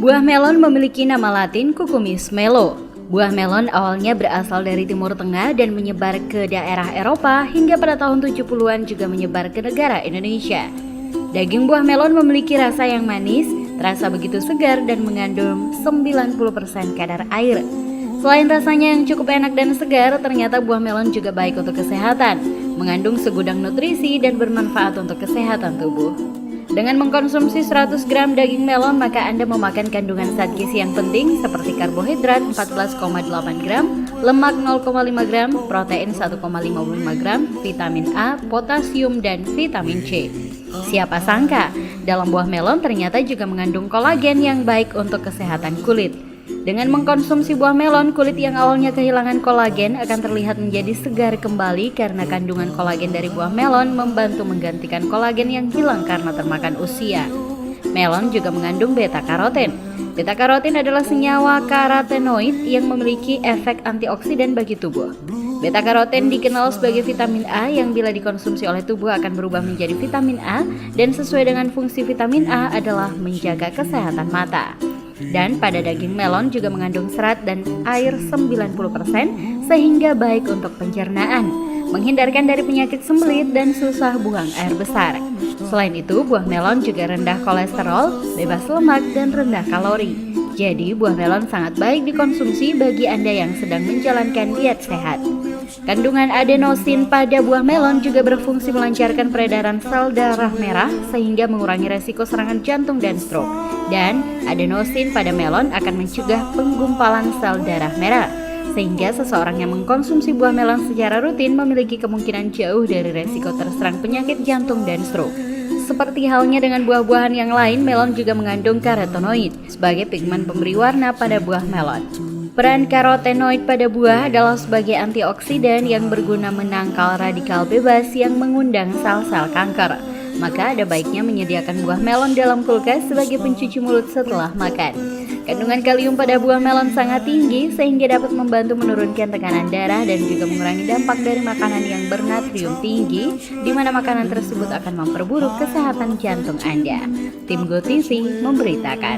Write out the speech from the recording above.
Buah melon memiliki nama latin Cucumis melo. Buah melon awalnya berasal dari Timur Tengah dan menyebar ke daerah Eropa hingga pada tahun 70-an juga menyebar ke negara Indonesia. Daging buah melon memiliki rasa yang manis, terasa begitu segar dan mengandung 90% kadar air. Selain rasanya yang cukup enak dan segar, ternyata buah melon juga baik untuk kesehatan, mengandung segudang nutrisi dan bermanfaat untuk kesehatan tubuh. Dengan mengkonsumsi 100 gram daging melon, maka Anda memakan kandungan zat gizi yang penting seperti karbohidrat 14,8 gram, lemak 0,5 gram, protein 1,55 gram, vitamin A, potasium, dan vitamin C. Siapa sangka, dalam buah melon ternyata juga mengandung kolagen yang baik untuk kesehatan kulit. Dengan mengkonsumsi buah melon, kulit yang awalnya kehilangan kolagen akan terlihat menjadi segar kembali karena kandungan kolagen dari buah melon membantu menggantikan kolagen yang hilang karena termakan usia. Melon juga mengandung beta-karoten. Beta-karoten adalah senyawa karotenoid yang memiliki efek antioksidan bagi tubuh. Beta-karoten dikenal sebagai vitamin A yang bila dikonsumsi oleh tubuh akan berubah menjadi vitamin A dan sesuai dengan fungsi vitamin A adalah menjaga kesehatan mata. Dan pada daging melon juga mengandung serat dan air 90% sehingga baik untuk pencernaan, menghindarkan dari penyakit sembelit dan susah buang air besar. Selain itu, buah melon juga rendah kolesterol, bebas lemak, dan rendah kalori. Jadi, buah melon sangat baik dikonsumsi bagi Anda yang sedang menjalankan diet sehat. Kandungan adenosin pada buah melon juga berfungsi melancarkan peredaran sel darah merah sehingga mengurangi resiko serangan jantung dan stroke. Dan adenosin pada melon akan mencegah penggumpalan sel darah merah, sehingga seseorang yang mengkonsumsi buah melon secara rutin memiliki kemungkinan jauh dari resiko terserang penyakit jantung dan stroke. Seperti halnya dengan buah-buahan yang lain, melon juga mengandung karotenoid sebagai pigmen pemberi warna pada buah melon. Peran karotenoid pada buah adalah sebagai antioksidan yang berguna menangkal radikal bebas yang mengundang sel-sel kanker. Maka ada baiknya menyediakan buah melon dalam kulkas sebagai pencuci mulut setelah makan. Kandungan kalium pada buah melon sangat tinggi sehingga dapat membantu menurunkan tekanan darah dan juga mengurangi dampak dari makanan yang bernatrium tinggi, di mana makanan tersebut akan memperburuk kesehatan jantung Anda. Tim GoTV memberitakan.